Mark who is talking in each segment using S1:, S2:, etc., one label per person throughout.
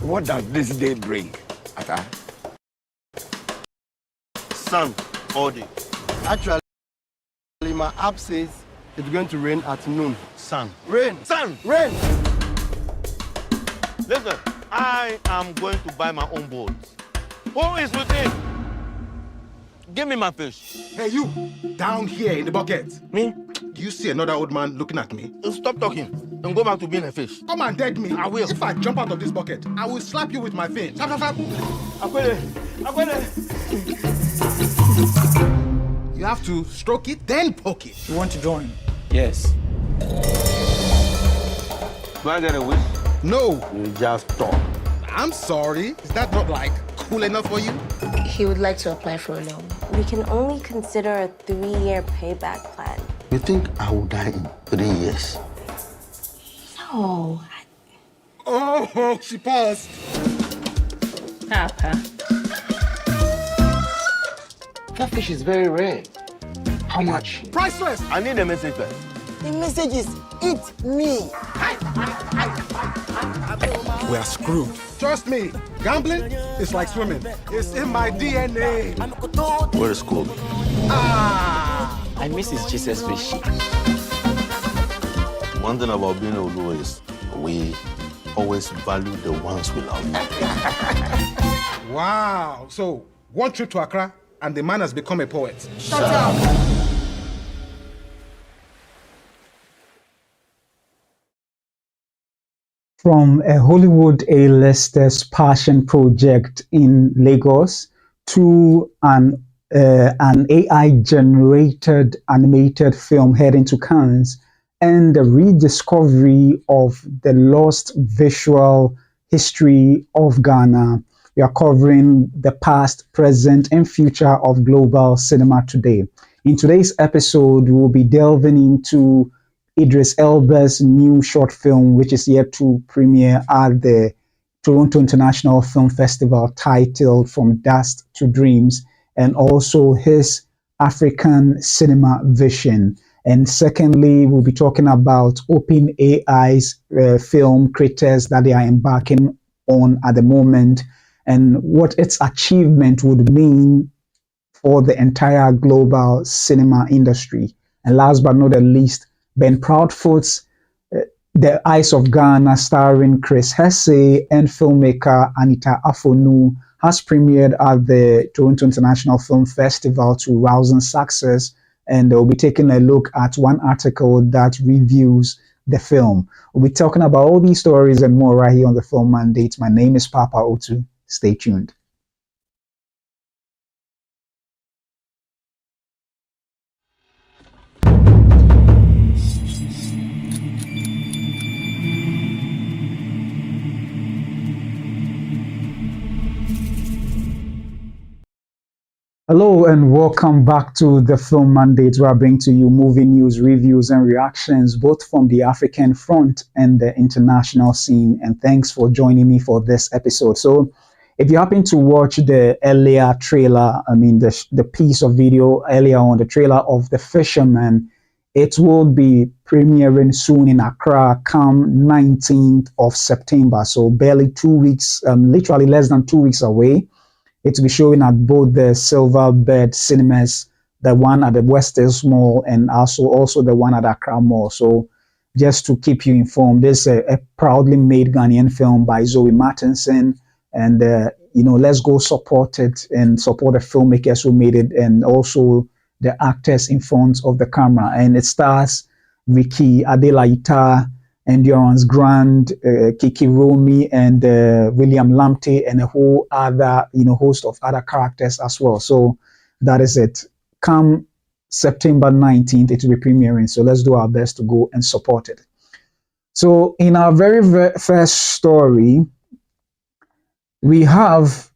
S1: What does this day bring, Ata?
S2: Sun all day.
S3: Actually, my app says it's going to rain at noon.
S2: Sun.
S3: Rain!
S2: Sun!
S3: Rain!
S2: Listen, I am going to buy my own boat. Who is with me? Give me my fish.
S4: Hey, you, down here in the bucket.
S2: Me?
S4: Do you see another old man looking at me?
S2: Stop talking and go back to being a fish.
S4: Come and dead me.
S2: I will.
S4: If I jump out of this bucket, I will slap you with my fin. Slap, slap, slap. You have to stroke it, then poke it.
S5: You want to join? Yes.
S2: Do I get a wish?
S4: No,
S2: You just talk.
S4: I'm sorry. Is that not like cool enough for you?
S6: He would like to apply for a loan.
S7: We can only consider a 3-year payback plan.
S2: You think I will die in 3 years?
S7: No.
S4: Oh, she paused.
S6: Papa.
S1: That fish is very rare. How much?
S4: Priceless.
S2: I need a message first.
S8: The message is, eat me.
S4: We are screwed. Trust me, gambling is like swimming. It's in my DNA.
S2: Where is school?
S5: I miss his Jesus fish.
S2: One thing about being Olu is we always value the ones we love.
S4: Wow. So, one trip to Accra, and the man has become a poet.
S8: Shut up.
S9: From a Hollywood A-lister's passion project in Lagos to an AI-generated animated film heading to Cannes, and the rediscovery of the lost visual history of Ghana. We are covering the past, present, and future of global cinema today. In today's episode, we will be delving into Idris Elba's new short film, which is yet to premiere at the Toronto International Film Festival, titled From Dust to Dreams, and also his African cinema vision. And secondly, we'll be talking about OpenAI's film Critterz that they are embarking on at the moment, and what its achievement would mean for the entire global cinema industry. And last but not the least, Ben Proudfoot's The Eyes of Ghana, starring Hesse, and filmmaker Anita Afonu, has premiered at the Toronto International Film Festival to rousing success, and we'll be taking a look at one article that reviews the film. We'll be talking about all these stories and more right here on the Film Mandate. My name is Papa Otu. Stay tuned. Hello and welcome back to the Film Mandate, where I bring to you movie news, reviews, and reactions, both from the African front and the international scene. And thanks for joining me for this episode. So if you happen to watch the earlier trailer, the piece of video earlier on, the trailer of The Fisherman, it will be premiering soon in Accra, come 19th of September. So barely 2 weeks, literally less than 2 weeks away. It will be showing at both the Silverbird cinemas, the one at the Westers Mall, and also the one at Accra Mall. So just to keep you informed, this is a proudly made Ghanaian film by Zoe Martinson. And, let's go support it and support the filmmakers who made it, and also the actors in front of the camera. And it stars Ricky Adelaita, Endurance Grant, Kiki Romi, and William Lamptey, and a whole other, host of other characters as well. So that is it. Come September 19th, it will be premiering. So let's do our best to go and support it. So in our very first story, we have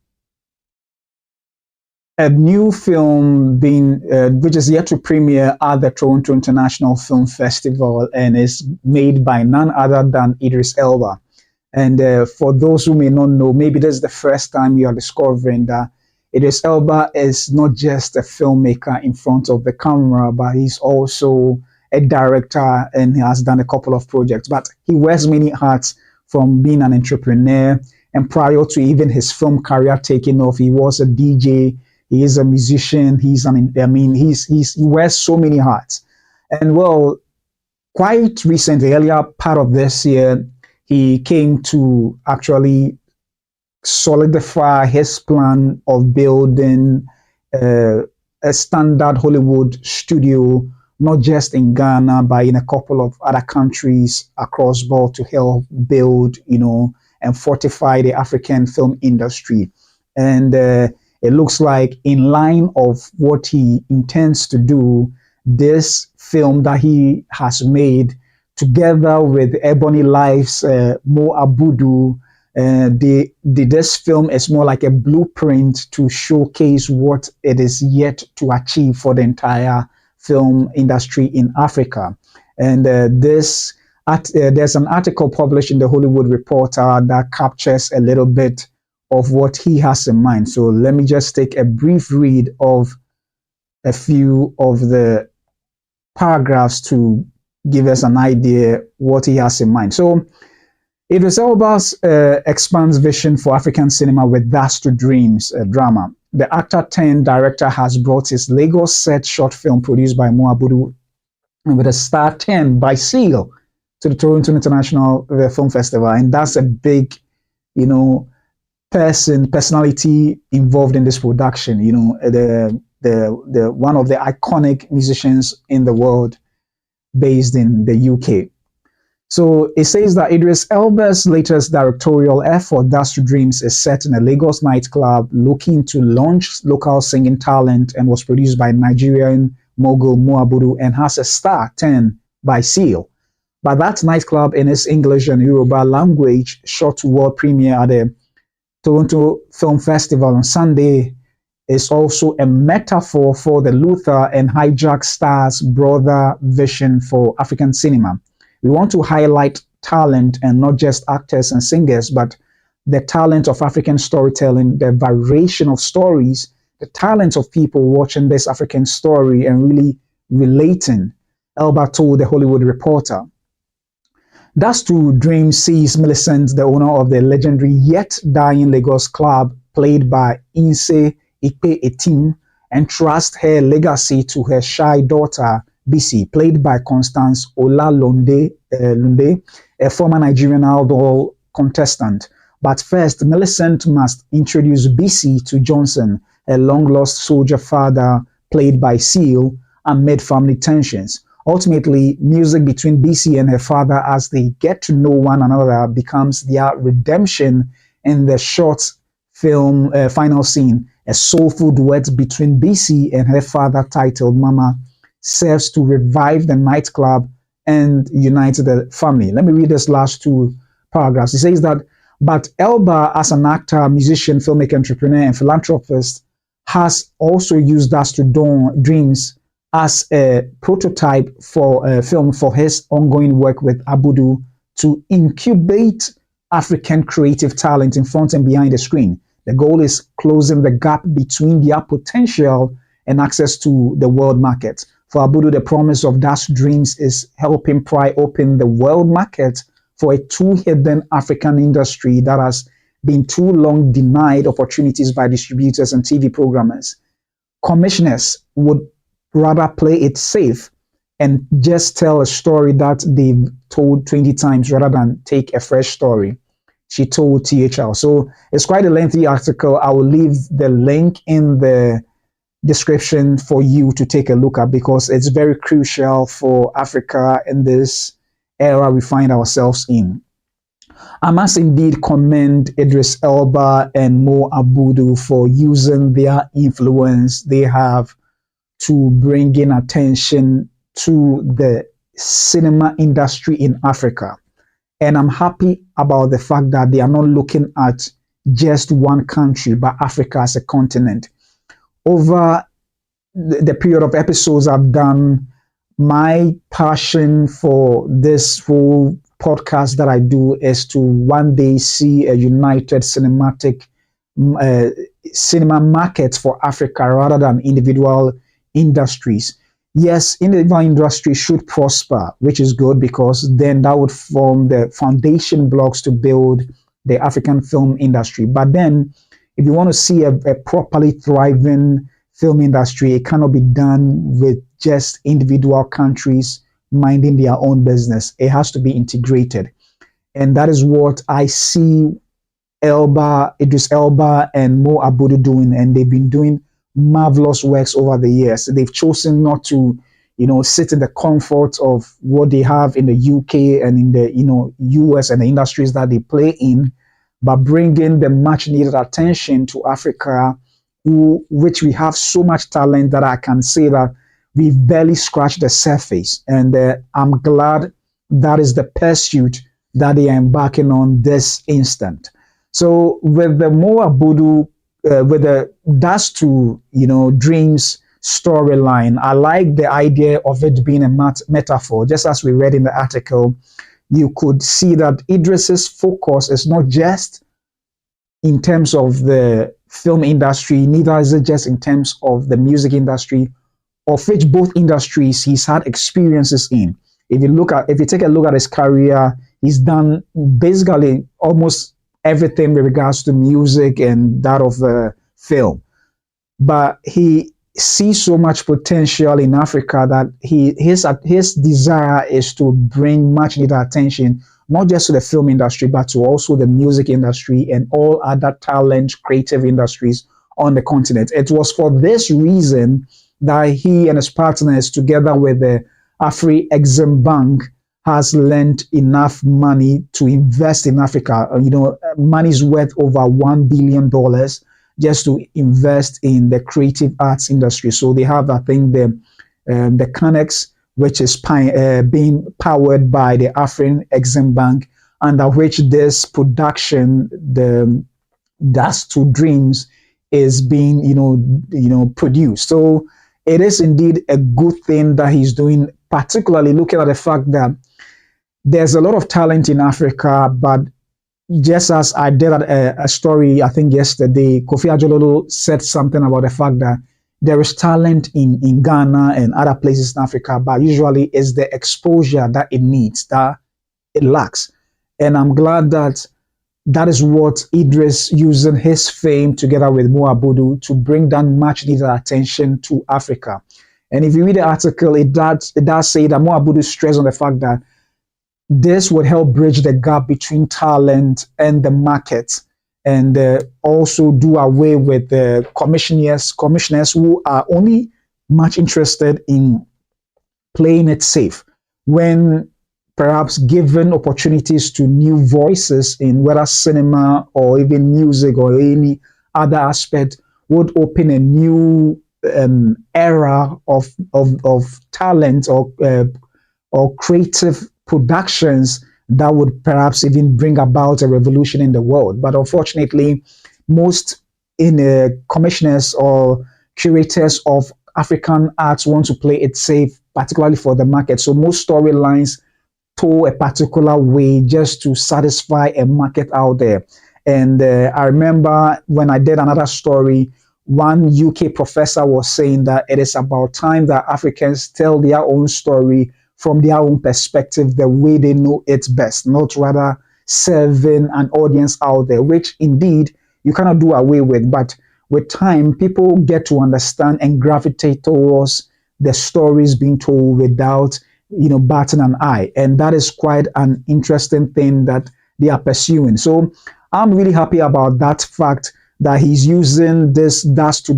S9: a new film which is yet to premiere at the Toronto International Film Festival, and is made by none other than Idris Elba. And for those who may not know, maybe this is the first time you are discovering that Idris Elba is not just a filmmaker in front of the camera, but he's also a director, and he has done a couple of projects. But he wears many hats, from being an entrepreneur And prior to even his film career taking off, he was a DJ, he is a musician, he wears so many hats. And well, quite recently, earlier part of this year, he came to actually solidify his plan of building a standard Hollywood studio, not just in Ghana, but in a couple of other countries across board to help build, and fortify the African film industry. And it looks like in line of what he intends to do, this film that he has made together with Ebony Life's Mo Abudu, this film is more like a blueprint to showcase what it is yet to achieve for the entire film industry in Africa. And there's an article published in the Hollywood Reporter that captures a little bit of what he has in mind. So let me just take a brief read of a few of the paragraphs to give us an idea what he has in mind. So Idris Elba's expands vision for African cinema with That's to Dreams drama. The actor turned director has brought his Lagos set short film produced by Mo Abudu with a star 10 by Seal to the Toronto International Film Festival. And that's a big, personality involved in this production, the one of the iconic musicians in the world based in the UK. So it says that Idris Elba's latest directorial effort, That's to Dreams, is set in a Lagos nightclub looking to launch local singing talent and was produced by Nigerian mogul Mo Abudu and has a star 10 by Seal. But that nightclub in its English and Yoruba language shot world premiere at the Toronto Film Festival on Sunday is also a metaphor for the Luther and Hijack stars' broader vision for African cinema. We want to highlight talent and not just actors and singers, but the talent of African storytelling, the variation of stories, the talent of people watching this African story and really relating, Elba told the Hollywood Reporter. That's to Dream sees Millicent, the owner of the legendary yet dying Lagos club, played by Inse Ikpe Etim, entrust her legacy to her shy daughter, Bisi, played by Constance Olalunde, a former Nigerian Idol contestant. But first, Millicent must introduce Bisi to Johnson, a long-lost soldier father, played by Seal, amid family tensions. Ultimately, music between Bisi and her father as they get to know one another becomes their redemption in the short film final scene. A soulful duet between Bisi and her father titled Mama serves to revive the nightclub and unite the family. Let me read this last two paragraphs. It says that, but Elba, as an actor, musician, filmmaker, entrepreneur, and philanthropist, has also used That's to Dreams as a prototype for a film for his ongoing work with Abudu to incubate African creative talent in front and behind the screen. The goal is closing the gap between their potential and access to the world market. For Abudu, the promise of That's Dreams is helping pry open the world market for a too hidden African industry that has been too long denied opportunities by distributors and TV programmers. Commissioners would rather play it safe and just tell a story that they've told 20 times rather than take a fresh story, she told THL. So it's quite a lengthy article. I will leave the link in the description for you to take a look at because it's very crucial for Africa in this era we find ourselves in. I must indeed commend Idris Elba and Mo Abudu for using their influence they have to bring in attention to the cinema industry in Africa. And I'm happy about the fact that they are not looking at just one country, but Africa as a continent. Over the period of episodes I've done, my passion for this whole podcast that I do is to one day see a united cinematic cinema market for Africa rather than individual industries. Yes, individual industries should prosper, which is good because then that would form the foundation blocks to build the African film industry. But then, if you want to see a properly thriving film industry, it cannot be done with just individual countries minding their own business. It has to be integrated. And that is what I see Idris Elba and Mo Abudu doing, and they've been doing marvelous works over the years. They've chosen not to, sit in the comfort of what they have in the UK and in the, US and the industries that they play in, but bringing the much needed attention to Africa, which we have so much talent that I can say that we've barely scratched the surface. And I'm glad that is the pursuit that they are embarking on this instant. So with the Mo Abudu, with the Dust to Dreams storyline, I like the idea of it being a metaphor. Just as we read in the article, you could see that Idris's focus is not just in terms of the film industry, neither is it just in terms of the music industry, of which both industries he's had experiences in. If you take a look at his career, he's done basically almost everything with regards to music and that of the film. But he sees so much potential in Africa that his desire is to bring much needed attention, not just to the film industry, but to also the music industry and all other talent, creative industries on the continent. It was for this reason that he and his partners, together with the Afri-Exim Bank, has lent enough money to invest in Africa. Money's worth over $1 billion just to invest in the creative arts industry. So they have, I think, the Critterz, which is being powered by the Afri-Exim Bank, under which this production, the Dust to Dreams, is being, produced. So it is indeed a good thing that he's doing, particularly looking at the fact that there's a lot of talent in Africa, but just as I did a story, I think yesterday, Kofi Ajololo said something about the fact that there is talent in Ghana and other places in Africa, but usually it's the exposure that it needs, that it lacks. And I'm glad that that is what Idris, using his fame together with Mo Abudu, to bring down much needed attention to Africa. And if you read the article, it does say that Mo Abudu stressed on the fact that this would help bridge the gap between talent and the market, and also do away with the commissioners who are only much interested in playing it safe, when perhaps given opportunities to new voices in whether cinema or even music or any other aspect, would open a new era of talent or creative productions that would perhaps even bring about a revolution in the world. But unfortunately, most commissioners or curators of African arts want to play it safe, particularly for the market. So most storylines toe a particular way just to satisfy a market out there. And I remember when I did another story, one UK professor was saying that it is about time that Africans tell their own story from their own perspective, the way they know it best, not rather serving an audience out there, which indeed you cannot do away with. But with time, people get to understand and gravitate towards the stories being told without, batting an eye. And that is quite an interesting thing that they are pursuing. So I'm really happy about that fact that he's using this Dust to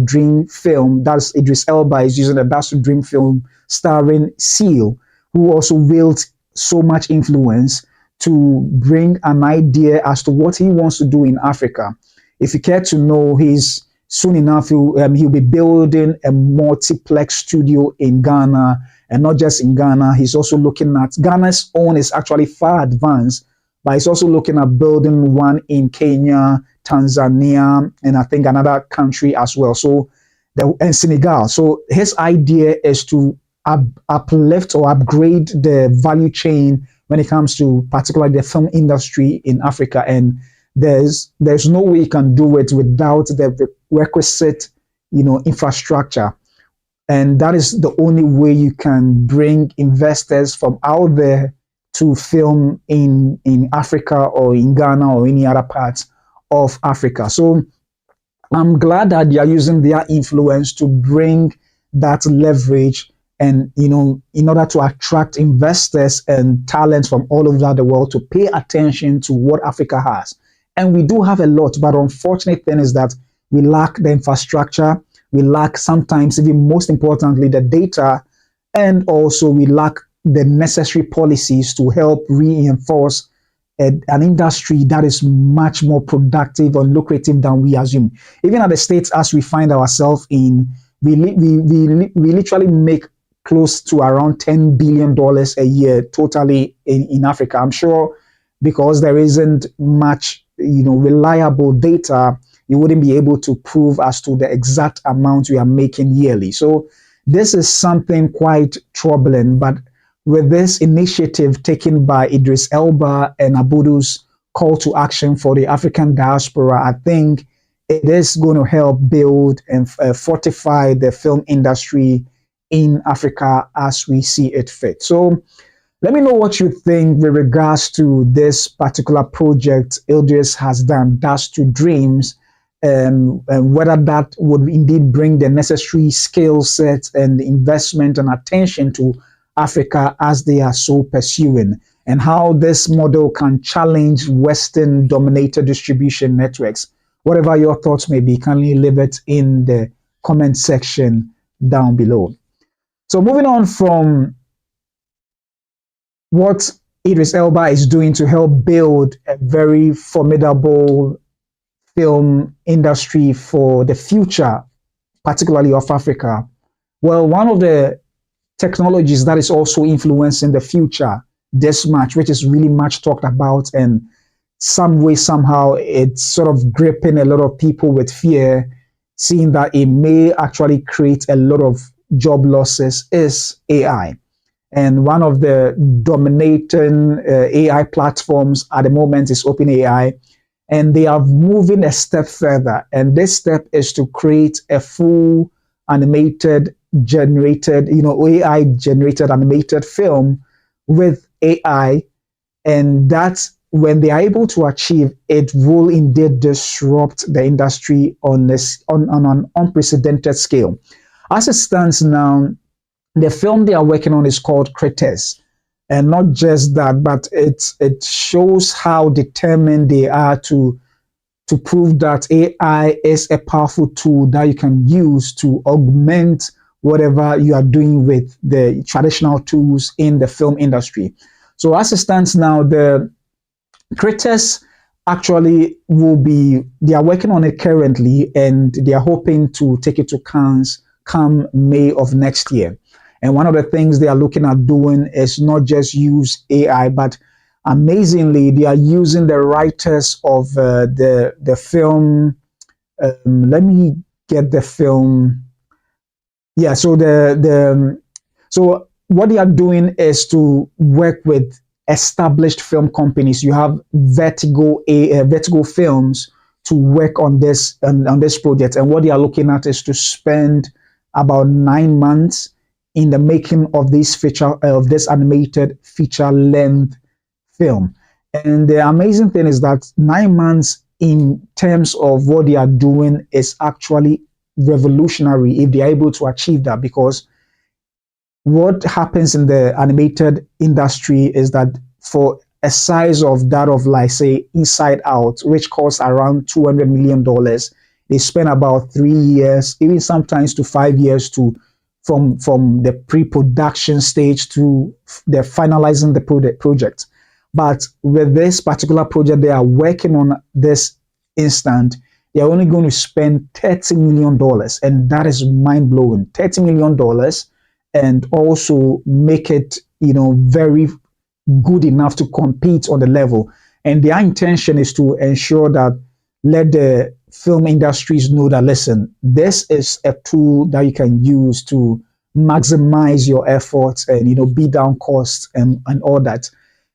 S9: Dream film. That's Idris Elba is using a Dust to Dream film starring Seal, who also wields so much influence to bring an idea as to what he wants to do in Africa. If you care to know, he's soon enough, he'll be building a multiplex studio in Ghana, and not just in Ghana. He's also looking at Ghana's own is actually far advanced, but he's also looking at building one in Kenya, Tanzania, and I think another country as well. And Senegal. So his idea is to uplift or upgrade the value chain when it comes to particularly the film industry in Africa. And there's no way you can do it without the requisite, infrastructure. And that is the only way you can bring investors from out there to film in Africa or in Ghana or any other parts of Africa. So I'm glad that they are using their influence to bring that leverage and, in order to attract investors and talents from all over the world to pay attention to what Africa has. And we do have a lot, but unfortunate thing is that we lack the infrastructure, we lack sometimes, even most importantly, the data, and also we lack the necessary policies to help reinforce an industry that is much more productive or lucrative than we assume. Even at the states as we find ourselves in, we literally make close to around $10 billion a year totally in Africa. I'm sure because there isn't much, reliable data, you wouldn't be able to prove as to the exact amount we are making yearly. So this is something quite troubling, but with this initiative taken by Idris Elba and Abudu's call to action for the African diaspora, I think it is going to help build and fortify the film industry in Africa as we see it fit. So let me know what you think with regards to this particular project Idris has done, Dash to Dreams, and whether that would indeed bring the necessary skill sets and investment and attention to Africa as they are so pursuing, and how this model can challenge Western dominated distribution networks. Whatever your thoughts may be, kindly leave it in the comment section down below. So moving on from what Idris Elba is doing to help build a very formidable film industry for the future, particularly of Africa. Well, one of the technologies that is also influencing the future this much, which is really much talked about, and some way, somehow, it's sort of gripping a lot of people with fear, seeing that it may actually create a lot of job losses, is AI. And one of the dominating AI platforms at the moment is OpenAI. And they are moving a step further. And this step is to create a full animated, generated, AI generated animated film with AI. And that's when they are able to achieve, it will indeed disrupt the industry on an unprecedented scale. As it stands now, the film they are working on is called Critterz. And not just that, but it shows how determined they are to prove that AI is a powerful tool that you can use to augment whatever you are doing with the traditional tools in the film industry. So as it stands now, the Critterz actually they are working on it currently, and they are hoping to take it to Cannes come May of next year. And one of the things they are looking at doing is not just use AI, but amazingly, they are using the writers of the film. Let me get the film. Yeah, so so what they are doing is to work with established film companies. You have Vertigo Films to work on this project, and what they are looking at is to spend about 9 months in the making of this animated feature-length film. And the amazing thing is that 9 months in terms of what they are doing is actually revolutionary if they are able to achieve that, because what happens in the animated industry is that for a size of that of, like, say, Inside Out, which costs around $200 million, they spend about 3 years, even sometimes to 5 years from the pre-production stage to the finalizing the project. But with this particular project they are working on this instant, they're only going to spend $30 million, and that is mind-blowing. $30 million, and also make it, very good enough to compete on the level. And their intention is to ensure that, let the film industries know that, listen, this is a tool that you can use to maximize your efforts and, beat down costs and all that.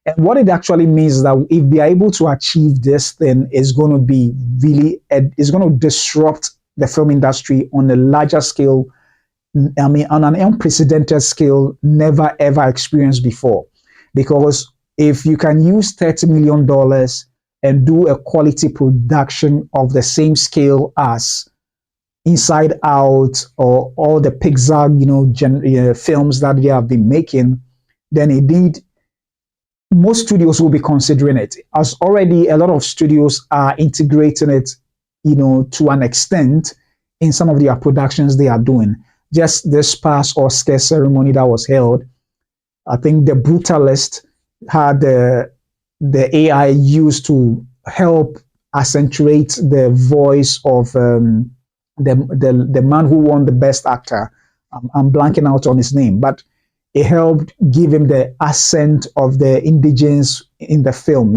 S9: And what it actually means is that if they are able to achieve this, then it's going to be it's going to disrupt the film industry on a larger scale. I mean, on an unprecedented scale, never ever experienced before. Because if you can use $30 million and do a quality production of the same scale as Inside Out or all the Pixar, films that they have been making, then indeed most studios will be considering it. As already a lot of studios are integrating it, to an extent in some of their productions they are doing. Just this past Oscar ceremony that was held, I think The Brutalist had the AI used to help accentuate the voice of the man who won the best actor. I'm blanking out on his name, but it helped give him the accent of the indigenes in the film,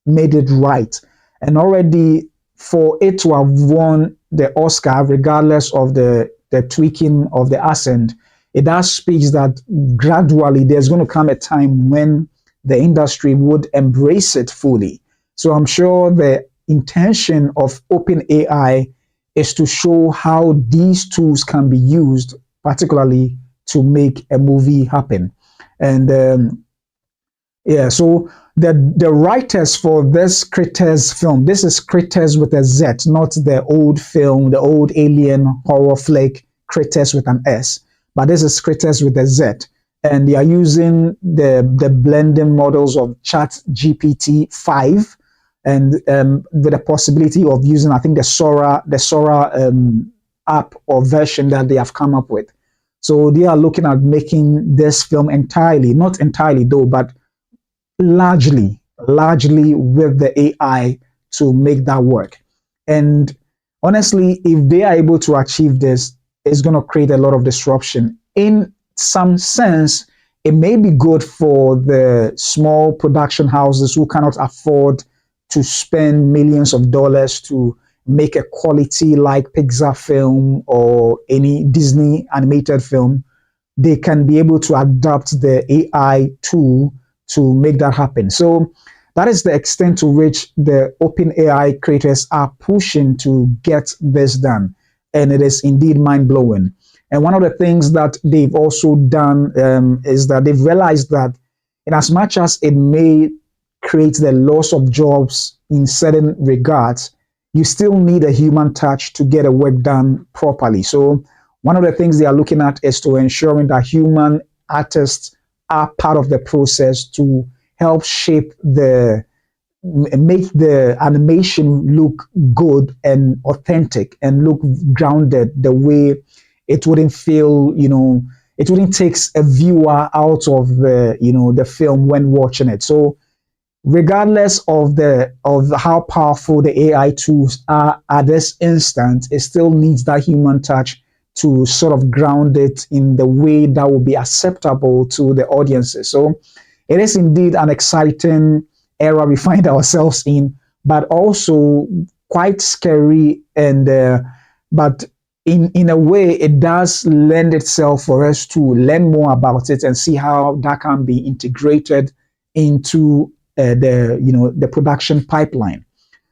S9: made it right. And already for it to have won the Oscar, regardless of the tweaking of the accent, it does speak that gradually there's going to come a time when the industry would embrace it fully. So I'm sure the intention of OpenAI is to show how these tools can be used, particularly to make a movie happen. And so the writers for this Critterz film, this is Critterz with a Z, not the old film, the old alien horror flick Critterz with an S, but this is Critterz with a Z. And they are using the blending models of ChatGPT 5 and with the possibility of using, I think, the Sora app or version that they have come up with. So they are looking at making this film entirely, not entirely though, but largely with the AI to make that work. And honestly, if they are able to achieve this, it's going to create a lot of disruption. In some sense, it may be good for the small production houses who cannot afford to spend millions of dollars to make a quality like Pixar film or any Disney animated film. They can be able to adapt the AI tool to make that happen. So that is the extent to which the OpenAI creators are pushing to get this done. And it is indeed mind-blowing. And one of the things that they've also done is that they've realized that in as much as it may create the loss of jobs in certain regards, you still need a human touch to get the work done properly. So one of the things they are looking at is to ensuring that human artists are part of the process to help shape make the animation look good and authentic and look grounded the way it wouldn't feel, it wouldn't take a viewer out of the film when watching it. So regardless of how powerful the AI tools are at this instant, it still needs that human touch to sort of ground it in the way that will be acceptable to the audiences. So it is indeed an exciting era we find ourselves in, but also quite scary. And but in a way, it does lend itself for us to learn more about it and see how that can be integrated into the production pipeline.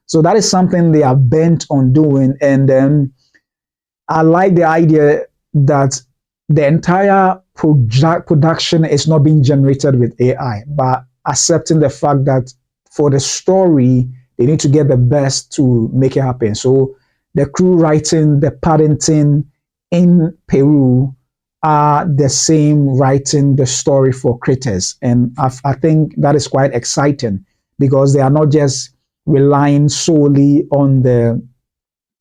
S9: So that is something they are bent on doing. And I like the idea that the entire production is not being generated with AI, but accepting the fact that for the story, they need to get the best to make it happen. So the crew writing the Paddington in Peru are the same writing the story for Critterz. And I think that is quite exciting because they are not just relying solely on the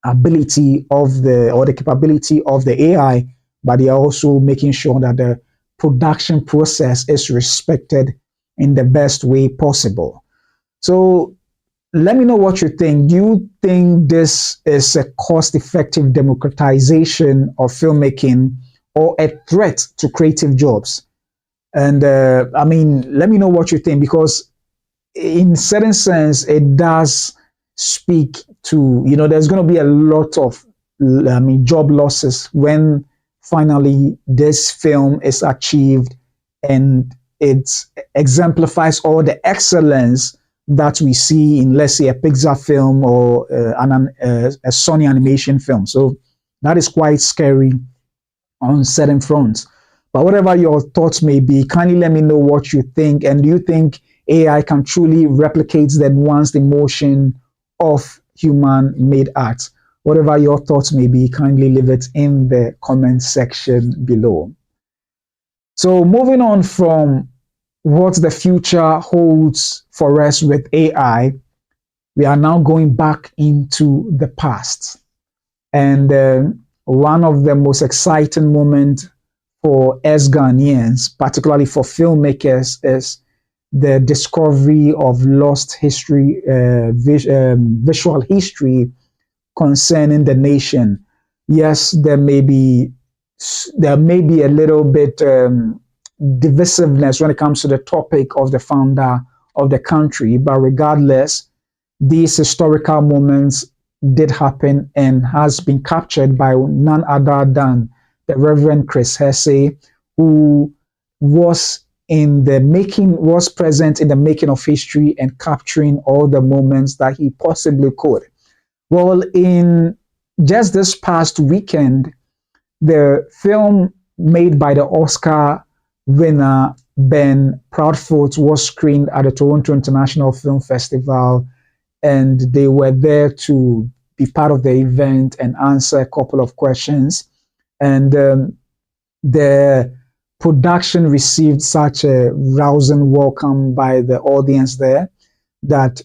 S9: ability of the capability of the AI, but they are also making sure that the production process is respected in the best way possible. So let me know what you think. Do you think this is a cost-effective democratization of filmmaking or a threat to creative jobs? And let me know what you think, because in certain sense, it does speak to, there's going to be a lot of, job losses when finally this film is achieved and it exemplifies all the excellence that we see in, let's say, a Pixar film or a Sony animation film. So that is quite scary on certain fronts. But whatever your thoughts may be, kindly let me know what you think. And do you think AI can truly replicate the nuanced emotion of human-made art. Whatever your thoughts may be, kindly leave it in the comment section below. So moving on from what the future holds for us with AI, we are now going back into the past. And one of the most exciting moments for us Ghanaians, particularly for filmmakers, is the discovery of lost history, visual history concerning the nation. Yes, there may be a little bit divisiveness when it comes to the topic of the founder of the country, but regardless, these historical moments did happen and has been captured by none other than the Reverend Critterz Hesse, who was present in the making of history and capturing all the moments that he possibly could. Well, in just this past weekend, the film made by the Oscar winner Ben Proudfoot was screened at the Toronto International Film Festival, and they were there to be part of the event and answer a couple of questions. And the production received such a rousing welcome by the audience there that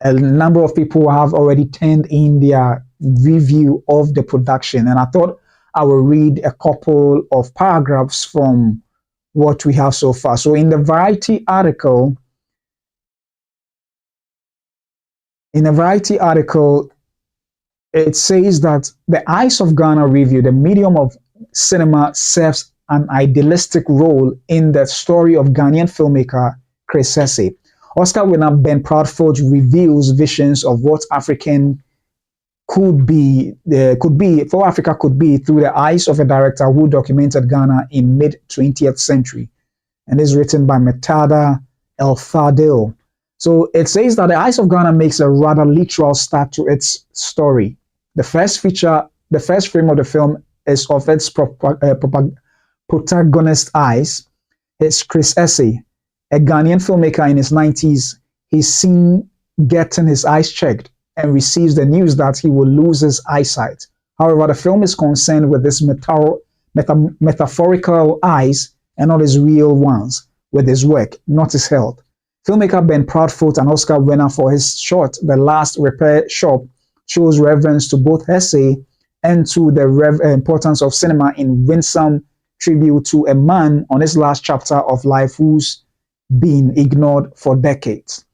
S9: a number of people have already turned in their review of the production. And I thought I will read a couple of paragraphs from what we have so far. So in the Variety article, it says that the Eyes of Ghana review, the medium of cinema, serves an idealistic role in the story of Ghanaian filmmaker Critterz Hesse. Oscar winner Ben Proudfoot reveals visions of what Africa could be through the eyes of a director who documented Ghana in mid-20th century. And is written by Metada El Fadil. So it says that the Eyes of Ghana makes a rather literal start to its story. The first frame of the film is of its protagonist's eyes. It's Critterz Hesse, a Ghanaian filmmaker in his 90s. He's seen getting his eyes checked and receives the news that he will lose his eyesight. However, the film is concerned with his metaphorical eyes and not his real ones, with his work, not his health. Filmmaker Ben Proudfoot, an Oscar winner for his short The Last Repair Shop, shows reverence to both Hesse and to the importance of cinema in winsome tribute to a man on his last chapter of life who's been ignored for decades.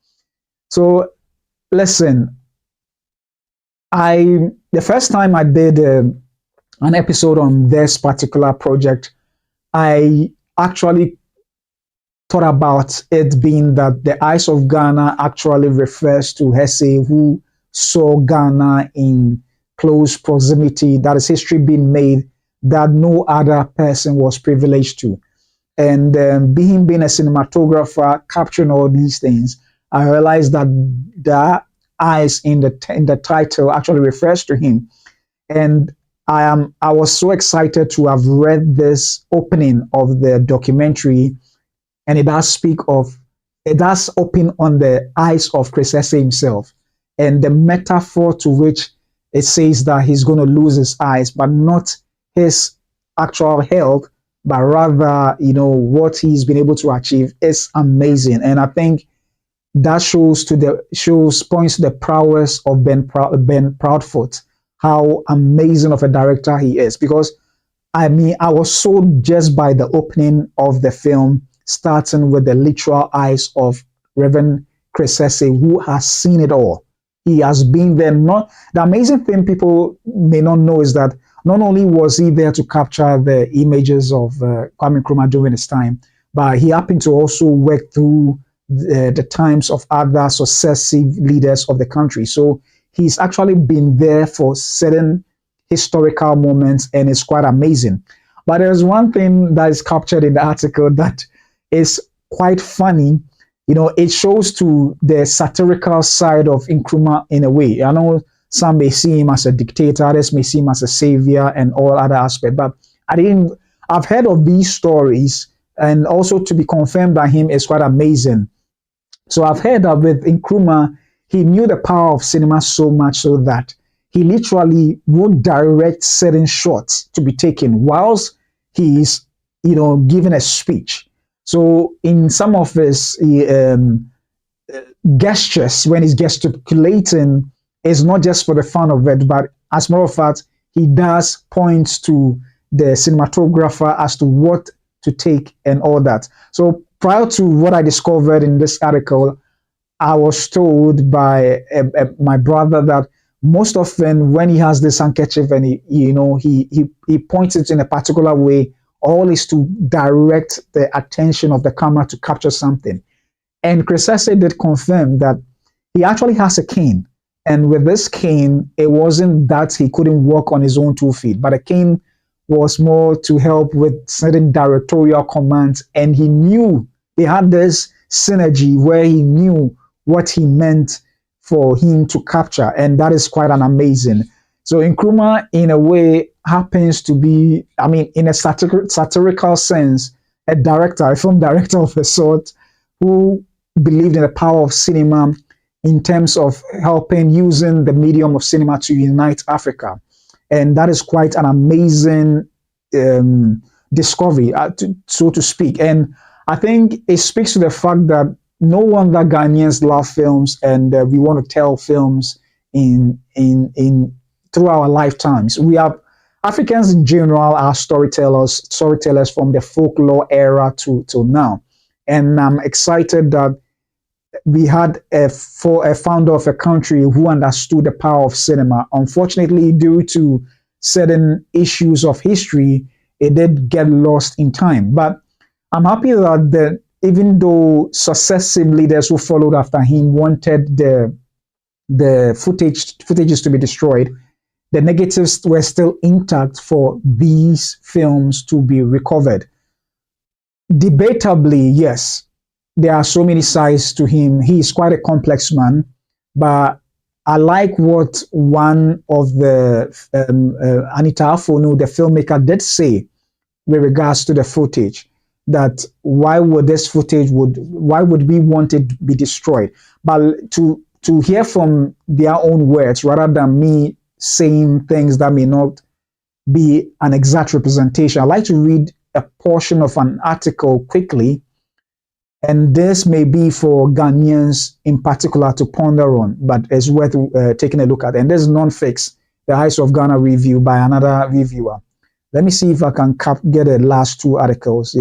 S9: So, listen, the first time I did an episode on this particular project, I actually thought about it being that the Eyes of Ghana actually refers to Hesse, who saw Ghana in close proximity, that is history being made that no other person was privileged to. And being a cinematographer, capturing all these things, I realized that the eyes in the title actually refers to him. And I was so excited to have read this opening of the documentary, and it does open on the eyes of Critterz Hesse himself, and the metaphor to which it says that he's going to lose his eyes, but not his actual health, but rather, what he's been able to achieve is amazing. And I think that points to the prowess of Ben Proudfoot, how amazing of a director he is. Because I was sold just by the opening of the film, starting with the literal eyes of Reverend Critterz Hesse, who has seen it all. He has been there. The amazing thing people may not know is that not only was he there to capture the images of Kwame Nkrumah during his time, but he happened to also work through the times of other successive leaders of the country. So he's actually been there for certain historical moments, and it's quite amazing. But there's one thing that is captured in the article that is quite funny. It shows to the satirical side of Nkrumah in a way. I know some may see him as a dictator, others may see him as a savior and all other aspects. But I've heard of these stories, and also to be confirmed by him is quite amazing. So I've heard that with Nkrumah, he knew the power of cinema so much so that he literally would direct certain shots to be taken whilst he's, giving a speech. So in some of his gestures, when he's gesticulating, it's not just for the fun of it, but as a matter of fact, he does point to the cinematographer as to what to take and all that. So prior to what I discovered in this article, I was told by my brother that most often when he has this handkerchief and he points it in a particular way, all is to direct the attention of the camera to capture something. And Critterz did confirm that he actually has a cane. And with this cane, it wasn't that he couldn't walk on his own 2 feet, but a cane was more to help with certain directorial commands. And he knew they had this synergy where he knew what he meant for him to capture. And that is quite an amazing. So Nkrumah, in a way, happens to be, in a satirical sense, a film director of a sort who believed in the power of cinema in terms of helping using the medium of cinema to unite Africa. And that is quite an amazing discovery, so to speak. And I think it speaks to the fact that no wonder Ghanaians love films, and we want to tell films in through our lifetimes. We have Africans in general are storytellers from the folklore era to now. And I'm excited that we had a founder of a country who understood the power of cinema. Unfortunately, due to certain issues of history, it did get lost in time. But I'm happy that even though successive leaders who followed after him wanted the footages to be destroyed, the negatives were still intact for these films to be recovered. Debatably, yes, there are so many sides to him. He is quite a complex man, but I like what one of the Anita Afonu, the filmmaker, did say with regards to the footage. That why would we want it to be destroyed? But to hear from their own words rather than me saying things that may not be an exact representation, I'd like to read a portion of an article quickly, and this may be for Ghanaians in particular to ponder on, but it's worth taking a look at. And this is Non-Fix, the Heights of Ghana review by another reviewer. Let me see if I can get the last 2 articles.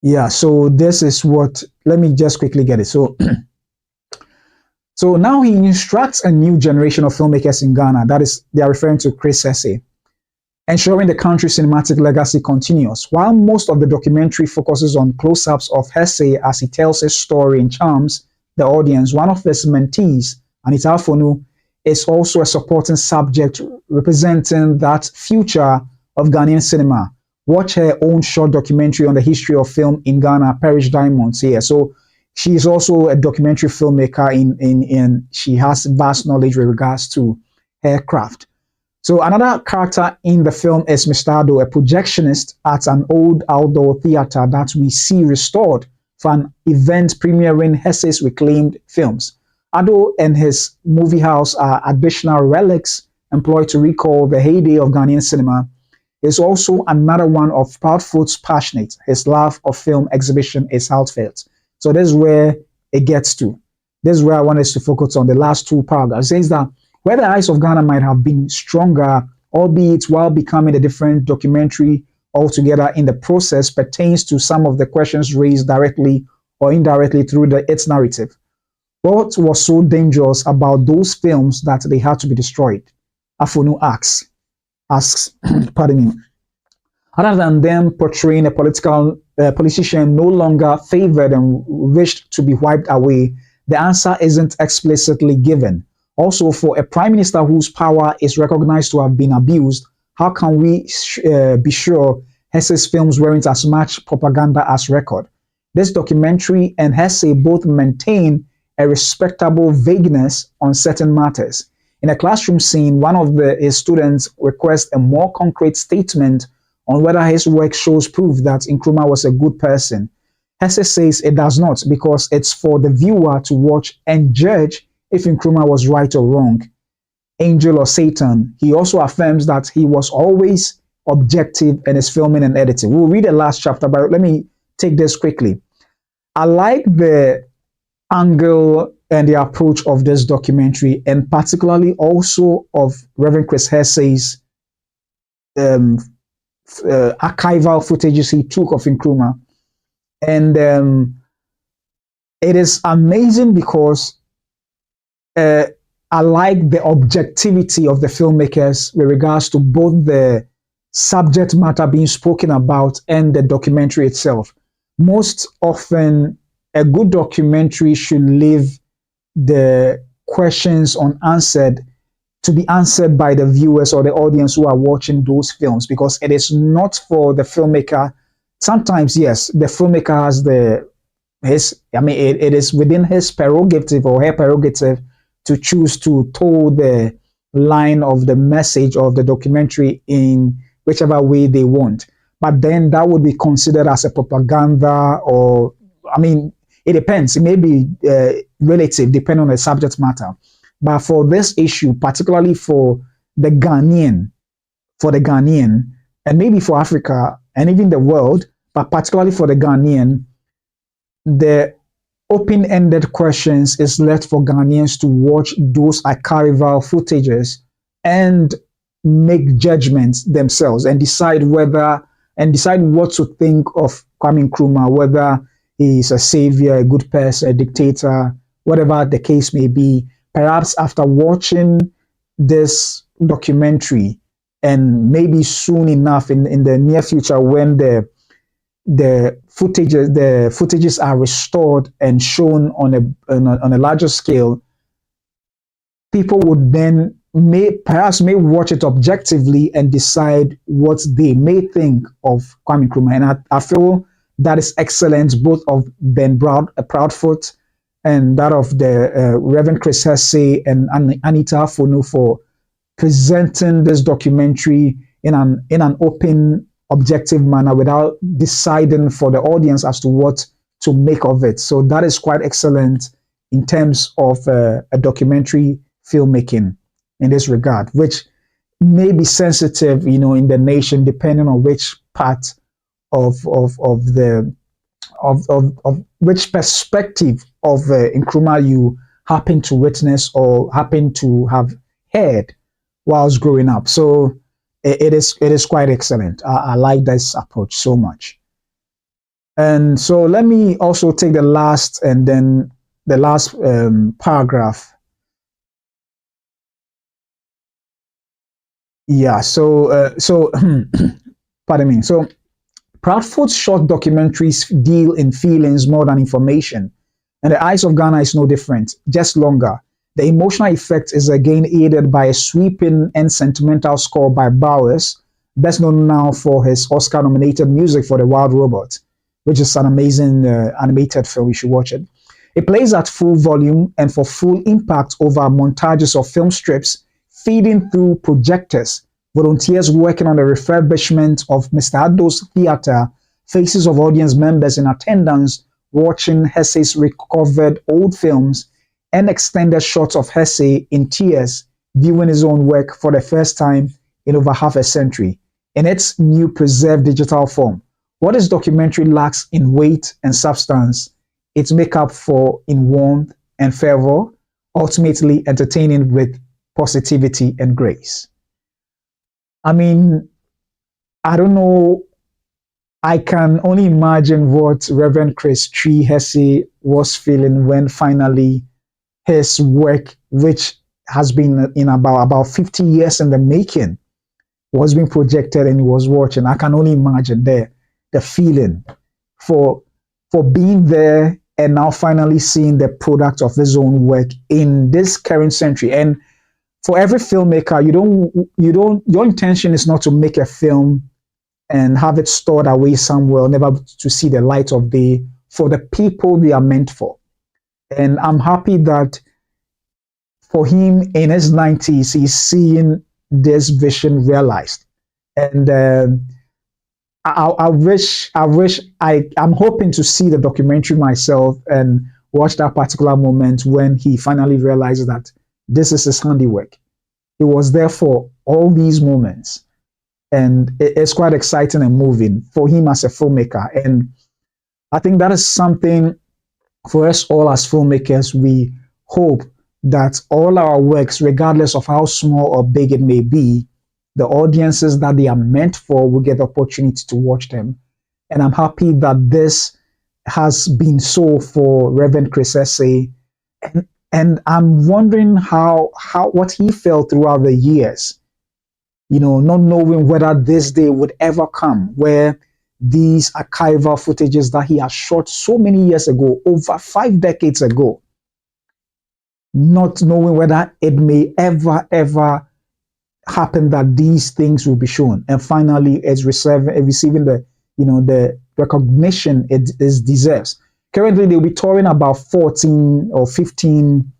S9: Yeah, so this is what, let me just quickly get it. So now he instructs a new generation of filmmakers in Ghana, that is, they are referring to Chris Hesse, ensuring the country's cinematic legacy continues. While most of the documentary focuses on close-ups of Hesse as he tells his story and charms the audience, one of his mentees, Anita Afonu, is also a supporting subject representing that future of Ghanaian cinema. Watch her own short documentary on the history of film in Ghana, Perish Diamonds, here. So she is also a documentary filmmaker in she has vast knowledge with regards to her craft. So another character in the film is Mr. Ado, a projectionist at an old outdoor theater that we see restored for an event premiering Hesse's reclaimed films. Ado and his movie house are additional relics employed to recall the heyday of Ghanaian cinema. Is also another one of Proudfoot's passionate. His love of film exhibition is heartfelt. So this is where it gets to. This is where I want us to focus on the last 2 paragraphs. It says that where the Eyes of Ghana might have been stronger, albeit while becoming a different documentary altogether in the process, pertains to some of the questions raised directly or indirectly through its narrative. What was so dangerous about those films that they had to be destroyed? Afonu asks, pardon me. Other than them portraying a politician no longer favored and wished to be wiped away, the answer isn't explicitly given. Also, for a prime minister whose power is recognized to have been abused, how can we be sure Hesse's films weren't as much propaganda as record? This documentary and Hesse both maintain a respectable vagueness on certain matters. In a classroom scene, one of his students requests a more concrete statement on whether his work shows proof that Nkrumah was a good person. Hesse says it does not because it's for the viewer to watch and judge if Nkrumah was right or wrong, angel or Satan. He also affirms that he was always objective in his filming and editing. We'll read the last chapter, but let me take this quickly. I like the angle and the approach of this documentary, and particularly also of Reverend Chris Hesse's archival footages he took of Nkrumah. And it is amazing because I like the objectivity of the filmmakers with regards to both the subject matter being spoken about and the documentary itself. Most often, a good documentary should leave the questions unanswered to be answered by the viewers or the audience who are watching those films, because it is not for the filmmaker. Sometimes, yes, the filmmaker has it is within his prerogative or her prerogative to choose to toe the line of the message of the documentary in whichever way they want. But then that would be considered as a propaganda, or, it depends. It may be relative, depending on the subject matter. But for this issue, particularly for the Ghanaian, and maybe for Africa and even the world, but particularly for the Ghanaian, the open-ended questions is left for Ghanaians to watch those archival footages and make judgments themselves and decide what to think of Kwame Nkrumah, whether he's a savior, a good person, a dictator, whatever the case may be. Perhaps after watching this documentary, and maybe soon enough in the near future, when the footages are restored and shown on a larger scale, people would then may watch it objectively and decide what they may think of Kwame Nkrumah. And I feel that is excellent, both of Ben Proudfoot and that of the Reverend Chris Hesse and Anita Afonu for presenting this documentary in an open, objective manner without deciding for the audience as to what to make of it. So that is quite excellent in terms of a documentary filmmaking in this regard, which may be sensitive, in the nation, depending on which part of which perspective of Nkrumah you happen to witness or happen to have heard whilst growing up. So it is quite excellent. I like this approach so much. And so let me also take the last paragraph. Yeah. So pardon me. So Proudfoot's short documentaries deal in feelings more than information, and The Eyes of Ghana is no different, just longer. The emotional effect is again aided by a sweeping and sentimental score by Bowers, best known now for his Oscar-nominated music for The Wild Robot, which is an amazing animated film. You should watch it. It plays at full volume and for full impact over montages of film strips feeding through projectors. Volunteers working on the refurbishment of Mr. Ado's theater, faces of audience members in attendance watching Hesse's recovered old films, and extended shots of Hesse in tears viewing his own work for the first time in over half a century in its new preserved digital form. What this documentary lacks in weight and substance, it makes up for in warmth and fervor, ultimately entertaining with positivity and grace. I don't know. I can only imagine what Reverend Chris Tree Hesse was feeling when finally his work, which has been in about 50 years in the making, was being projected and he was watching. I can only imagine the feeling for being there and now finally seeing the product of his own work in this current century. And for every filmmaker, your intention is not to make a film and have it stored away somewhere, never to see the light of day, for the people they are meant for. And I'm happy that for him in his 90s, he's seeing this vision realized. And I'm hoping to see the documentary myself and watch that particular moment when he finally realizes that this is his handiwork. He was there for all these moments, and it's quite exciting and moving for him as a filmmaker. And I think that is something for us all as filmmakers. We hope that all our works, regardless of how small or big it may be, the audiences that they are meant for will get the opportunity to watch them. And I'm happy that this has been so for Reverend Critterz. And I'm wondering what he felt throughout the years, not knowing whether this day would ever come where these archival footages that he has shot so many years ago, over 5 decades ago, not knowing whether it may ever happen that these things will be shown. And finally, it's receiving the recognition it deserves. Currently, they'll be touring about 14 or 15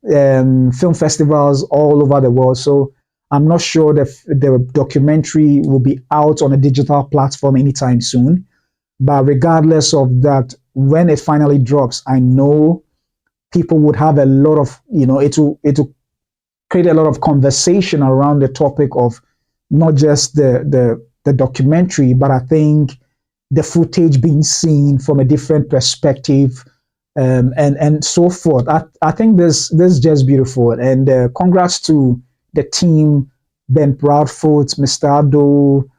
S9: film festivals all over the world. So I'm not sure that the documentary will be out on a digital platform anytime soon. But regardless of that, when it finally drops, I know people would have a lot of, it will create a lot of conversation around the topic of not just the documentary, but I think the footage being seen from a different perspective, and so forth. I think this is just beautiful. And congrats to the team, Ben Proudfoot, Mr. Ado,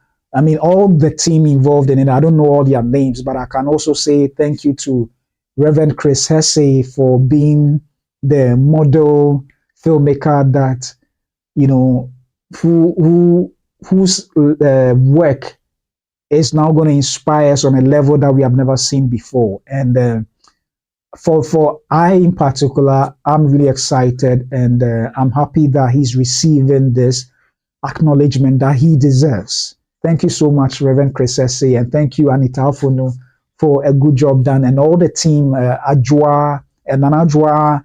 S9: all the team involved in it. I don't know all their names, but I can also say thank you to Reverend Chris Hesse for being the model filmmaker that, whose work is now going to inspire us on a level that we have never seen before. And for I in particular, I'm really excited, and I'm happy that he's receiving this acknowledgement that he deserves. Thank you so much, Reverend Chris Hesse, and thank you, Anita Alfono, for a good job done, and all the team, Ajwa, Nana Ajwa,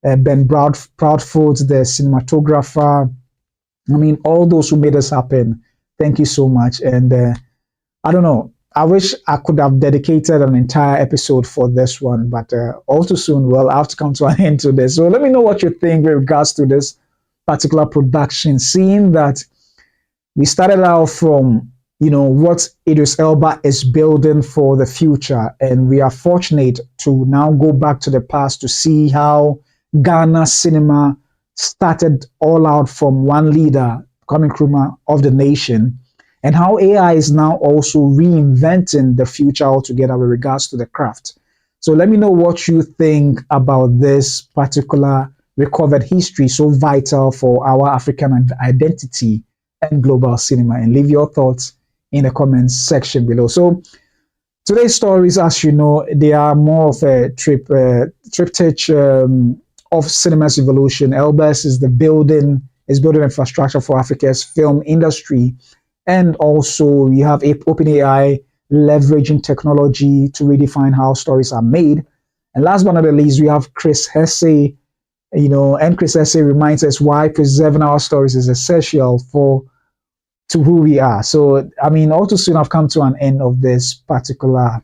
S9: Ben Proudfoot, the cinematographer. All those who made us happen. Thank you so much. And I don't know, I wish I could have dedicated an entire episode for this one, but all too soon, I have to come to an end to this. So let me know what you think with regards to this particular production, seeing that we started out from, what Idris Elba is building for the future. And we are fortunate to now go back to the past to see how Ghana cinema started all out from one leader, Kwame Nkrumah, of the nation, and how AI is now also reinventing the future altogether with regards to the craft. So let me know what you think about this particular recovered history, so vital for our African identity and global cinema, and leave your thoughts in the comments section below. So today's stories, as you know, they are more of a triptych of cinema's evolution. Elbas is building infrastructure for Africa's film industry. And also we have OpenAI leveraging technology to redefine how stories are made. And last but not the least, we have Chris Hesse, and Chris Hesse reminds us why preserving our stories is essential to who we are. So, all too soon I've come to an end of this particular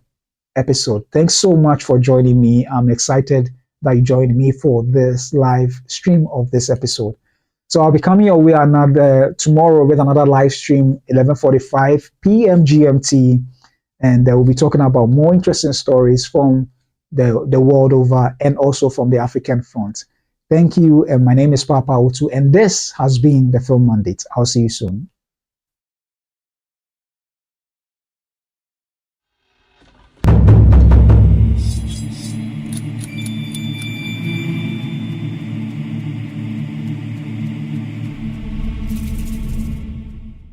S9: episode. Thanks so much for joining me. I'm excited that you joined me for this live stream of this episode. So I'll be coming your way tomorrow with another live stream, 11:45 p.m. GMT, and we'll be talking about more interesting stories from the world over and also from the African front. Thank you, and my name is Papa Otu, and this has been the Film Mandate. I'll see you soon.